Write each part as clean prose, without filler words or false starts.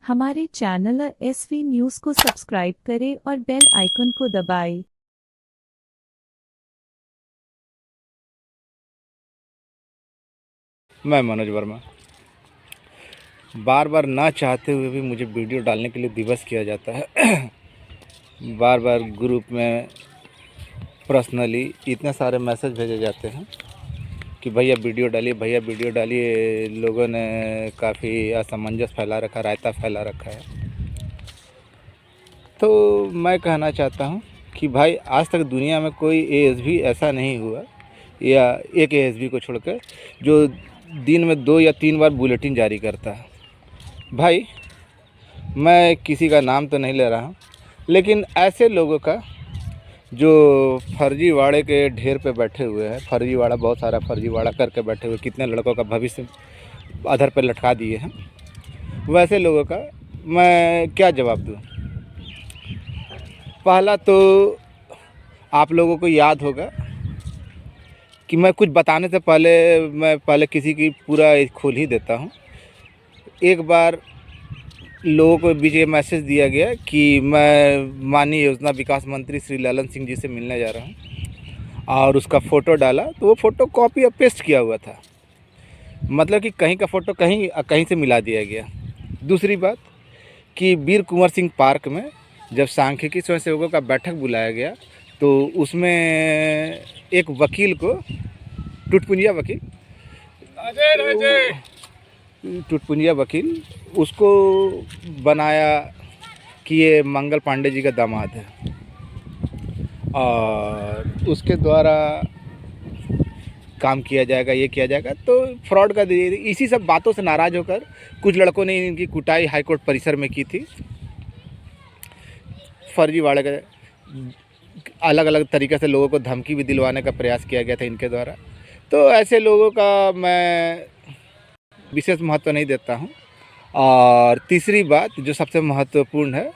हमारे channel SV news को subscribe करें और बेल आइकन को दबाएं। मैं मनोज वर्मा। बार बार ना चाहते हुए भी मुझे वीडियो डालने के लिए विवश किया जाता है। बार बार ग्रुप में पर्सनली इतने सारे मैसेज भेजे जाते हैं कि भैया वीडियो डालिए, भैया वीडियो डालिए। लोगों ने काफ़ी असमंजस फैला रखा, रायता फैला रखा है। तो मैं कहना चाहता हूँ कि भाई आज तक दुनिया में कोई एएसपी ऐसा नहीं हुआ, या एक एएसपी को छोड़कर, जो दिन में 2 या 3 बार बुलेटिन जारी करता है। भाई मैं किसी का नाम तो नहीं ले रहा हूँ, लेकिन ऐसे लोगों का जो फर्जीवाड़े के ढेर पे बैठे हुए हैं, फर्जीवाड़ा बहुत सारा फर्जीवाड़ा करके बैठे हुए, कितने लड़कों का भविष्य अधर पे लटका दिए हैं, वैसे लोगों का मैं क्या जवाब दूँ। पहला तो आप लोगों को याद होगा कि मैं कुछ बताने से पहले मैं पहले किसी की पूरा खोल ही देता हूँ। एक बार लोगों को बीच में मैसेज दिया गया कि मैं माननीय योजना विकास मंत्री श्री ललन सिंह जी से मिलने जा रहा हूँ, और उसका फ़ोटो डाला तो वो फ़ोटो कॉपी और पेस्ट किया हुआ था। मतलब कि कहीं का फ़ोटो कहीं से मिला दिया गया। दूसरी बात कि वीर कुंवर सिंह पार्क में जब सांख्यिकी स्वयंसेवकों का बैठक बुलाया गया, तो उसमें एक वकील को, टुटपुंजिया वकील उसको बनाया कि ये मंगल पांडे जी का दामाद है, और उसके द्वारा काम किया जाएगा, ये किया जाएगा। तो फ्रॉड का इसी सब बातों से नाराज़ होकर कुछ लड़कों ने इनकी कुटाई हाईकोर्ट परिसर में की थी। फर्जीवाड़े का अलग अलग तरीके से लोगों को धमकी भी दिलवाने का प्रयास किया गया था इनके द्वारा। तो ऐसे लोगों का मैं विशेष महत्व नहीं देता हूं। और तीसरी बात जो सबसे महत्वपूर्ण है,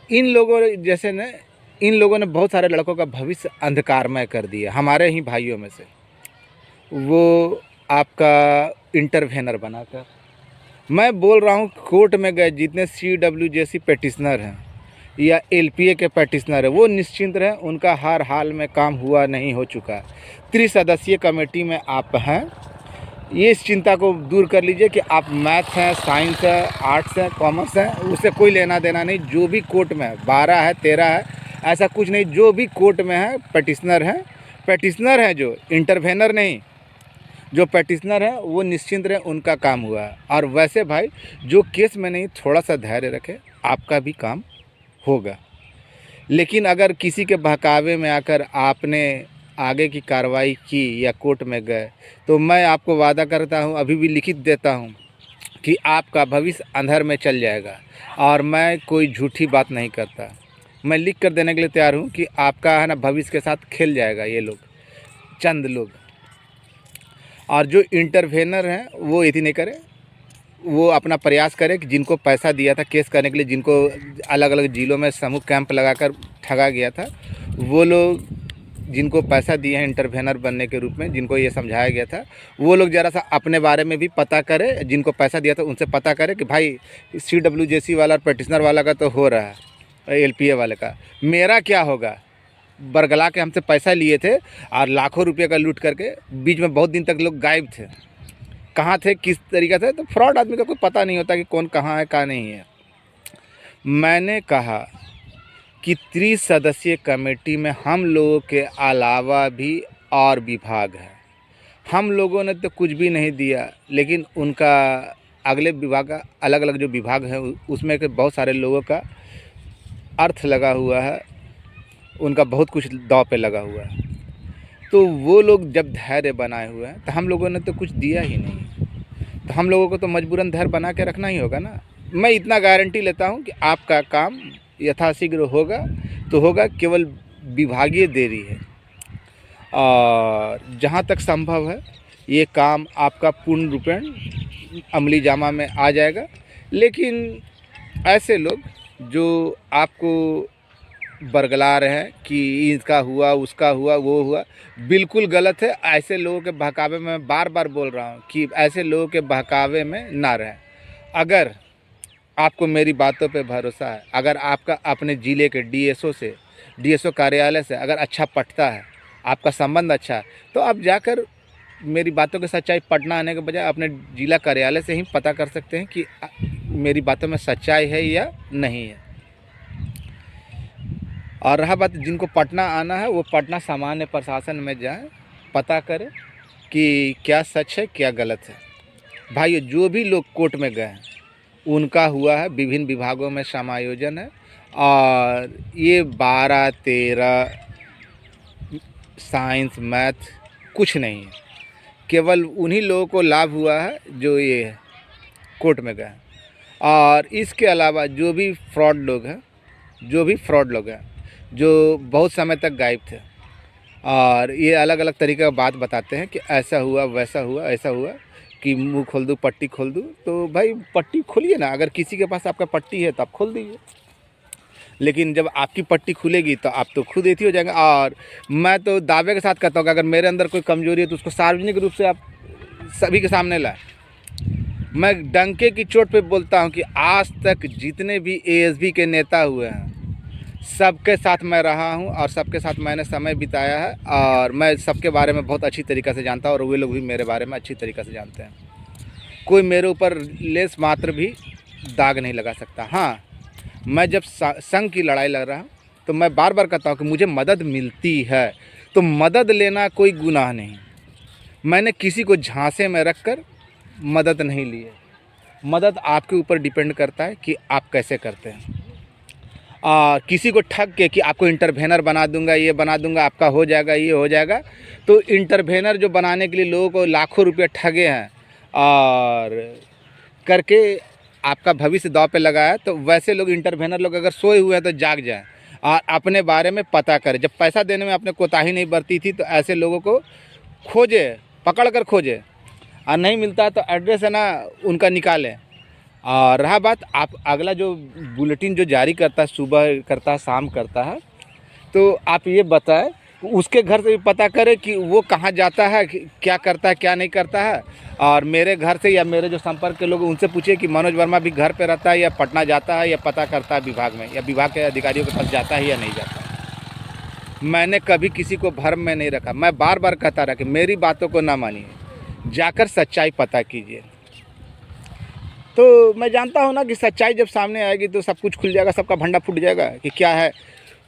इन लोगों ने बहुत सारे लड़कों का भविष्य अंधकारमय कर दिया। हमारे ही भाइयों में से वो आपका इंटरवेनर बनाकर, मैं बोल रहा हूँ, कोर्ट में गए जितने CWJC पेटिशनर हैं या LPA के पेटिशनर है, वो निश्चिंत रहें, उनका हर हाल में काम हुआ नहीं हो चुका। 30 सदस्यीय कमेटी में आप हैं। ये इस चिंता को दूर कर लीजिए कि आप मैथ हैं, साइंस है, आर्ट्स है, कॉमर्स है, उससे कोई लेना देना नहीं। जो भी कोर्ट में है, 12 है, 13 है, ऐसा कुछ नहीं। जो भी कोर्ट में है पेटिशनर हैं, जो इंटरवेनर नहीं, जो पेटिशनर है वो निश्चिंत रहे, उनका काम हुआ है। और वैसे भाई जो केस में नहीं, थोड़ा सा धैर्य रखें, आपका भी काम होगा। लेकिन अगर किसी के बहकावे में आकर आपने आगे की कार्रवाई की या कोर्ट में गए, तो मैं आपको वादा करता हूं, अभी भी लिखित देता हूं कि आपका भविष्य अंधेर में चल जाएगा। और मैं कोई झूठी बात नहीं करता, मैं लिख कर देने के लिए तैयार हूं कि आपका है ना भविष्य के साथ खेल जाएगा ये लोग, चंद लोग। और जो इंटरवेनर हैं वो इतनी नहीं करें, वो अपना प्रयास करें कि जिनको पैसा दिया था केस करने के लिए, जिनको अलग अलग जिलों में समूह कैंप लगाकर ठगा गया था, वो लोग जिनको पैसा दिए हैं इंटरवेनर बनने के रूप में, जिनको ये समझाया गया था, वो लोग ज़रा सा अपने बारे में भी पता करें। जिनको पैसा दिया था उनसे पता करें कि भाई CWJC वाला और पेटिशनर वाला का तो हो रहा है, LPA वाले का मेरा क्या होगा। बरगला के हमसे पैसा लिए थे और लाखों रुपये का लूट करके बीच में बहुत दिन तक लोग गायब थे, कहाँ थे, किस तरीके से। तो फ्रॉड आदमी का कोई पता नहीं होता कि कौन कहाँ है, कहाँ नहीं है। मैंने कहा कि 30 सदस्यीय कमेटी में हम लोगों के अलावा भी और विभाग है। हम लोगों ने तो कुछ भी नहीं दिया, लेकिन उनका अगले विभाग का अलग अलग जो विभाग है उसमें के बहुत सारे लोगों का अर्थ लगा हुआ है, उनका बहुत कुछ दांव पे लगा हुआ है। तो वो लोग जब धैर्य बनाए हुए हैं, तो हम लोगों ने तो कुछ दिया ही नहीं, तो हम लोगों को तो मजबूरन धैर्य बना के रखना ही होगा ना। मैं इतना गारंटी लेता हूं कि आपका काम यथाशीघ्र होगा तो होगा, केवल विभागीय देरी है। और जहां तक संभव है ये काम आपका पूर्ण रूपेण अमली जामा में आ जाएगा। लेकिन ऐसे लोग जो आपको बरगला रहे हैं कि इसका हुआ, उसका हुआ, वो हुआ, बिल्कुल गलत है। ऐसे लोगों के बहकावे में मैं बार बार बोल रहा हूँ कि ऐसे लोगों के बहकावे में ना रहें। आपको मेरी बातों पे भरोसा है, अगर आपका अपने ज़िले के डीएसओ कार्यालय से अगर अच्छा पटता है, आपका संबंध अच्छा है, तो आप जाकर मेरी बातों की सच्चाई पटना आने के बजाय अपने जिला कार्यालय से ही पता कर सकते हैं कि मेरी बातों में सच्चाई है या नहीं है। और रहा बात जिनको पटना आना है, वो पटना सामान्य प्रशासन में जाएं, पता करें कि क्या सच है क्या गलत है। भाइयों, जो भी लोग कोर्ट में गए हैं उनका हुआ है, विभिन्न विभागों में समायोजन है, और ये 12-13 साइंस मैथ कुछ नहीं है, केवल उन्हीं लोगों को लाभ हुआ है जो ये कोर्ट में गए। और इसके अलावा जो भी फ्रॉड लोग हैं, जो बहुत समय तक गायब थे और ये अलग अलग तरीके का बात बताते हैं कि ऐसा हुआ, वैसा हुआ, ऐसा हुआ, कि मुंह खोल दूँ, पट्टी खोल दूँ, तो भाई पट्टी खोलिए ना। अगर किसी के पास आपका पट्टी है तो आप खोल दीजिए, लेकिन जब आपकी पट्टी खुलेगी तो आप तो खुद एथी हो जाएंगे। और मैं तो दावे के साथ कहता हूँ कि अगर मेरे अंदर कोई कमजोरी है तो उसको सार्वजनिक रूप से आप सभी के सामने लाएं। मैं डंके की चोट पे बोलता हूँ कि आज तक जितने भी एएसबी के नेता हुए हैं, सबके साथ मैं रहा हूँ और सबके साथ मैंने समय बिताया है, और मैं सबके बारे में बहुत अच्छी तरीक़े से जानता हूँ, और वे लोग भी मेरे बारे में अच्छी तरीक़े से जानते हैं। कोई मेरे ऊपर लेस मात्र भी दाग नहीं लगा सकता। हाँ, मैं जब संघ की लड़ाई लड़ रहा हूँ तो मैं बार बार कहता हूँ कि मुझे मदद मिलती है तो मदद लेना कोई गुनाह नहीं। मैंने किसी को झांसे में रख कर मदद नहीं ली है। मदद आपके ऊपर डिपेंड करता है कि आप कैसे करते हैं। किसी को ठग के कि आपको इंटरवेनर बना दूंगा, ये बना दूंगा, आपका हो जाएगा, ये हो जाएगा, तो इंटरवेनर जो बनाने के लिए लोगों को लाखों रुपये ठगे हैं और करके आपका भविष्य दांव पे लगाया, तो वैसे लोग इंटरवेनर लोग अगर सोए हुए हैं तो जाग जाएं और अपने बारे में पता करें। जब पैसा देने में आपने कोताही नहीं बरती थी तो ऐसे लोगों को खोजे, पकड़ कर खोजे, और नहीं मिलता है तो एड्रेस है ना उनका निकालें। और रहा बात, आप अगला जो बुलेटिन जो जारी करता है, सुबह करता है, शाम करता है, तो आप ये बताएं, उसके घर से भी पता करें कि वो कहाँ जाता है, क्या करता है, क्या नहीं करता है। और मेरे घर से या मेरे जो संपर्क के लोग उनसे पूछिए कि मनोज वर्मा भी घर पे रहता है या पटना जाता है या पता करता है विभाग में, या विभाग के अधिकारियों के पास जाता है या नहीं जाता है। मैंने कभी किसी को भ्रम में नहीं रखा। मैं बार बार कहता रहा कि मेरी बातों को ना मानिए, जाकर सच्चाई पता कीजिए। तो मैं जानता हूँ ना कि सच्चाई जब सामने आएगी तो सब कुछ खुल जाएगा, सबका भंडा फूट जाएगा कि क्या है।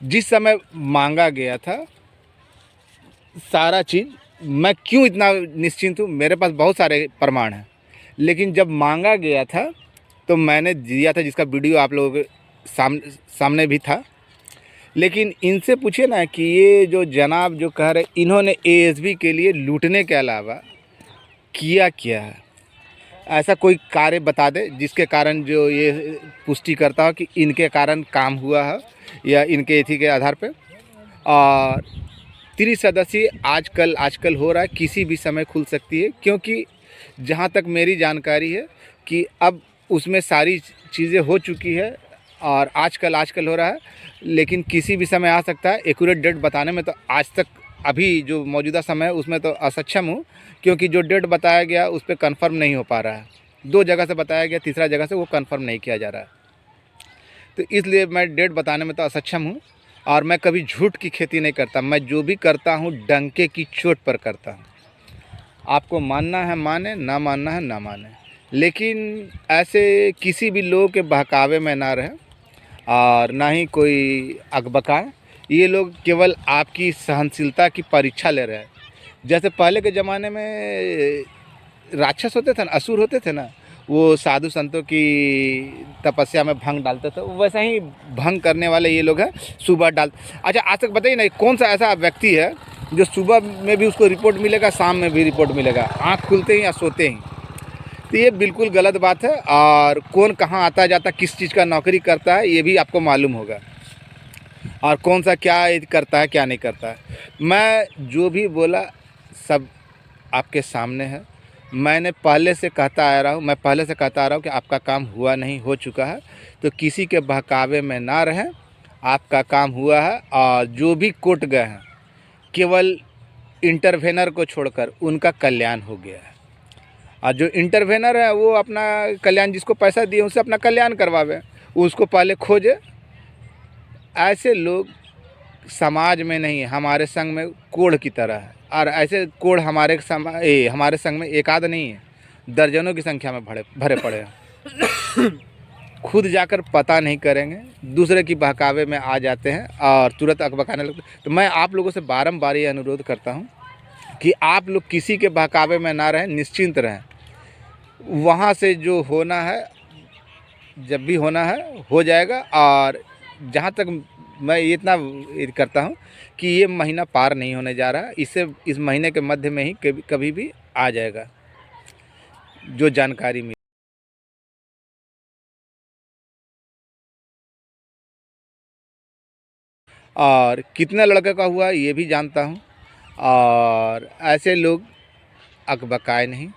जिस समय मांगा गया था सारा चीज़, मैं क्यों इतना निश्चिंत हूँ, मेरे पास बहुत सारे प्रमाण हैं, लेकिन जब मांगा गया था तो मैंने दिया था, जिसका वीडियो आप लोगों के सामने भी था। लेकिन इनसे पूछिए ना कि ये जो जनाब जो कह रहे, इन्होंने एएसबी के लिए लूटने के अलावा किया क्या है। ऐसा कोई कार्य बता दे जिसके कारण जो ये पुष्टि करता हो कि इनके कारण काम हुआ है या इनके एथी के आधार पे। और त्रिसदस्यीय आजकल हो रहा है, किसी भी समय खुल सकती है, क्योंकि जहाँ तक मेरी जानकारी है कि अब उसमें सारी चीज़ें हो चुकी है और आजकल हो रहा है, लेकिन किसी भी समय आ सकता है। एक्यूरेट डेट बताने में तो आज तक अभी जो मौजूदा समय है उसमें तो असक्षम हूँ, क्योंकि जो डेट बताया गया उस पर कन्फर्म नहीं हो पा रहा है। 2 जगह से बताया गया, तीसरा जगह से वो कन्फर्म नहीं किया जा रहा है, तो इसलिए मैं डेट बताने में तो असक्षम हूँ। और मैं कभी झूठ की खेती नहीं करता, मैं जो भी करता हूँ डंके की चोट पर करता हूँ। आपको मानना है माने, ना मानना है ना माने, लेकिन ऐसे किसी भी लोग के बहकावे में ना रहे और ना ही कोई अकबकाए। ये लोग केवल आपकी सहनशीलता की परीक्षा ले रहे हैं। जैसे पहले के ज़माने में राक्षस होते थे ना, असुर होते थे ना, वो साधु संतों की तपस्या में भंग डालते थे, वैसा ही भंग करने वाले ये लोग हैं। सुबह डाल, अच्छा आज तक बताइए ना कौन सा ऐसा व्यक्ति है जो सुबह में भी उसको रिपोर्ट मिलेगा, शाम में भी रिपोर्ट मिलेगा, आँख खुलते ही या सोते ही। तो ये बिल्कुल गलत बात है। और कौन कहाँ आता जाता, किस चीज़ का नौकरी करता है, ये भी आपको मालूम होगा, और कौन सा क्या करता है क्या नहीं करता है। मैं जो भी बोला सब आपके सामने है। मैंने पहले से कहता आ रहा हूँ कि आपका काम हुआ नहीं, हो चुका है, तो किसी के बहकावे में ना रहें। आपका काम हुआ है, और जो भी कोर्ट गए हैं केवल इंटरवेनर को छोड़कर उनका कल्याण हो गया है। और जो इंटरवेनर है वो अपना कल्याण, जिसको पैसा दिए उससे अपना कल्याण करवावे, उसको पहले खोजे। ऐसे लोग समाज में नहीं, हमारे संग में कोढ़ की तरह है। और ऐसे कोढ़ हमारे संग में एक आध नहीं है, दर्जनों की संख्या में भरे भरे पड़े हैं। खुद जाकर पता नहीं करेंगे, दूसरे की बहकावे में आ जाते हैं और तुरंत अकबकाने लगते हैं। तो मैं आप लोगों से बारंबार ये अनुरोध करता हूँ कि आप लोग किसी के बहकावे में ना रहें, निश्चिंत रहें। वहाँ से जो होना है, जब भी होना है हो जाएगा। और जहाँ तक मैं इतना करता हूँ कि ये महीना पार नहीं होने जा रहा, इससे इस महीने के मध्य में ही कभी भी आ जाएगा जो जानकारी मिली। और कितने लड़के का हुआ ये भी जानता हूँ। और ऐसे लोग अकबकाए नहीं,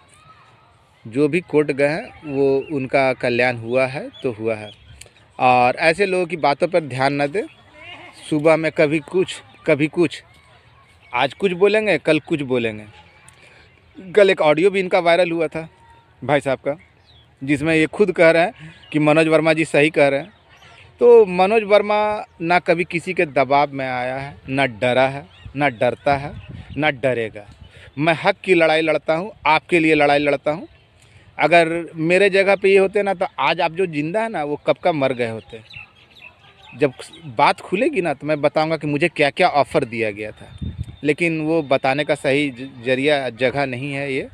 जो भी कोर्ट गए हैं वो उनका कल्याण हुआ है तो हुआ है। और ऐसे लोगों की बातों पर ध्यान न दें। सुबह में कभी कुछ कभी कुछ, आज कुछ बोलेंगे कल कुछ बोलेंगे। कल एक ऑडियो भी इनका वायरल हुआ था भाई साहब का, जिसमें ये खुद कह रहे हैं कि मनोज वर्मा जी सही कह रहे हैं। तो मनोज वर्मा ना कभी किसी के दबाव में आया है, ना डरा है, ना डरता है, ना डरेगा। मैं हक की लड़ाई लड़ता हूँ, आपके लिए लड़ाई लड़ता हूँ। अगर मेरे जगह पे ये होते ना तो आज आप जो जिंदा है ना वो कब का मर गए होते। जब बात खुलेगी ना तो मैं बताऊंगा कि मुझे क्या क्या ऑफ़र दिया गया था, लेकिन वो बताने का सही जरिया जगह नहीं है ये।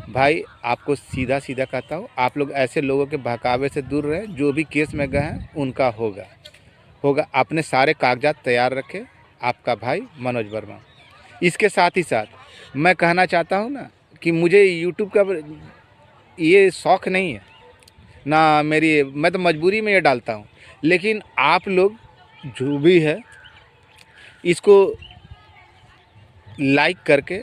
भाई आपको सीधा सीधा कहता हूँ, आप लोग ऐसे लोगों के बहकावे से दूर रहें। जो भी केस में गए हैं उनका होगा। अपने सारे कागजात तैयार रखें। आपका भाई मनोज वर्मा। इसके साथ ही साथ मैं कहना चाहता हूँ ना कि मुझे यूट्यूब का ये शौक़ नहीं है ना, मैं तो मजबूरी में ये डालता हूँ। लेकिन आप लोग जो भी है इसको लाइक करके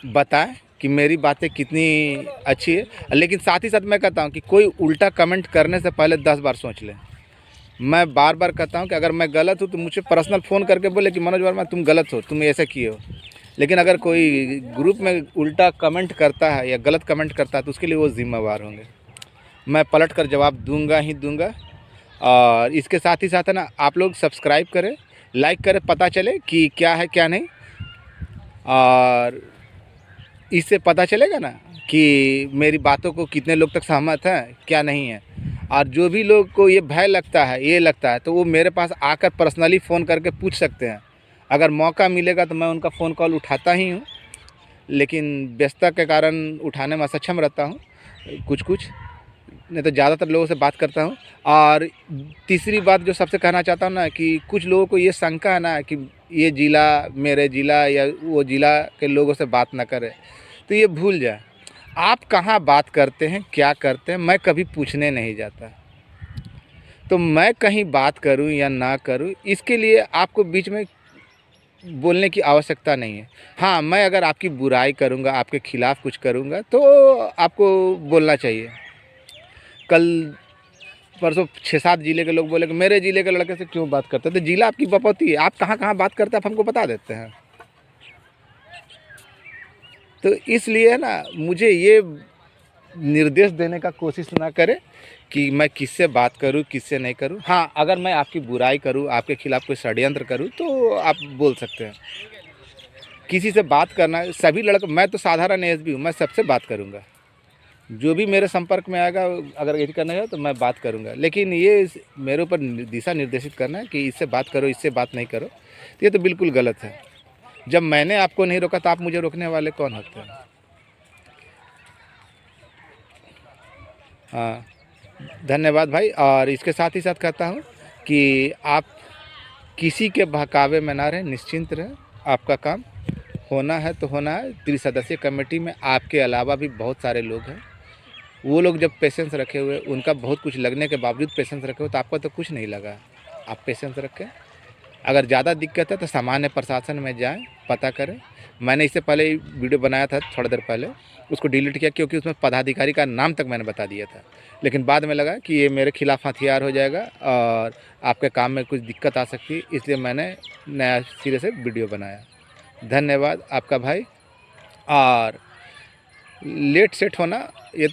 बताएं कि मेरी बातें कितनी अच्छी है। लेकिन साथ ही साथ मैं कहता हूं कि कोई उल्टा कमेंट करने से पहले 10 बार सोच लें। मैं बार बार कहता हूं कि अगर मैं गलत हूं तो मुझे पर्सनल फ़ोन करके बोले कि मनोज वर्मा तुम गलत हो, तुम ऐसा किए हो। लेकिन अगर कोई ग्रुप में उल्टा कमेंट करता है या गलत कमेंट करता है तो उसके लिए वो ज़िम्मेवार होंगे। मैं पलट कर जवाब दूंगा ही दूंगा। और इसके साथ ही साथ है ना, आप लोग सब्सक्राइब करें, लाइक करें, पता चले कि क्या है क्या नहीं। और इससे पता चलेगा ना कि मेरी बातों को कितने लोग तक सहमत हैं, क्या नहीं है। और जो भी लोग को ये भय लगता है, ये लगता है, तो वो मेरे पास आकर पर्सनली फ़ोन करके पूछ सकते हैं। अगर मौका मिलेगा तो मैं उनका फ़ोन कॉल उठाता ही हूँ, लेकिन व्यस्तता के कारण उठाने में असक्षम रहता हूँ कुछ नहीं तो ज़्यादातर लोगों से बात करता हूँ। और तीसरी बात जो सबसे कहना चाहता हूँ ना कि कुछ लोगों को ये शंका है ना कि ये ज़िला मेरे ज़िला या वो ज़िला के लोगों से बात ना करें, तो ये भूल जाए आप कहाँ बात करते हैं, क्या करते हैं। मैं कभी पूछने नहीं जाता। तो मैं कहीं बात करूं या ना करूं, इसके लिए आपको बीच में बोलने की आवश्यकता नहीं है। हाँ, मैं अगर आपकी बुराई करूंगा, आपके खिलाफ़ कुछ करूंगा तो आपको बोलना चाहिए। कल परसों 6-7 ज़िले के लोग बोले कि मेरे ज़िले के लड़के से क्यों बात करते हैं। तो ज़िला आपकी बपौती है, आप कहाँ कहाँ बात करते हैं आप हमको बता देते हैं। तो इसलिए ना मुझे ये निर्देश देने का कोशिश ना करें कि मैं किससे बात करूं, किससे नहीं करूं। हाँ, अगर मैं आपकी बुराई करूं, आपके खिलाफ़ कोई षड्यंत्र करूं तो आप बोल सकते हैं। किसी से बात करना, सभी लड़के, मैं तो साधारण एएसपी हूँ, मैं सबसे बात करूँगा। जो भी मेरे संपर्क में आएगा, अगर यदि करना है तो मैं बात करूँगा। लेकिन ये मेरे ऊपर दिशा निर्देशित करना है कि इससे बात करो, इससे बात नहीं करो, तो ये तो बिल्कुल गलत है। जब मैंने आपको नहीं रोका तो आप मुझे रोकने वाले कौन होते हैं। हाँ, धन्यवाद भाई। और इसके साथ ही साथ कहता हूँ कि आप किसी के बहकावे में ना रहें, निश्चिंत रहें। आपका काम होना है तो होना है। त्रिसदस्यीय कमेटी में आपके अलावा भी बहुत सारे लोग हैं। वो लोग जब पेशेंस रखे हुए, उनका बहुत कुछ लगने के बावजूद पेशेंस रखे हुए, तो आपको तो कुछ नहीं लगा। आप पेशेंस रखें। अगर ज़्यादा दिक्कत है तो सामान्य प्रशासन में जाएं, पता करें। मैंने इससे पहले वीडियो बनाया था थोड़ी देर पहले, उसको डिलीट किया क्योंकि उसमें पदाधिकारी का नाम तक मैंने बता दिया था। लेकिन बाद में लगा कि ये मेरे खिलाफ़ हथियार हो जाएगा और आपके काम में कुछ दिक्कत आ सकती है, इसलिए मैंने नया सिरे से वीडियो बनाया। धन्यवाद आपका भाई। और लेट सेट होना ये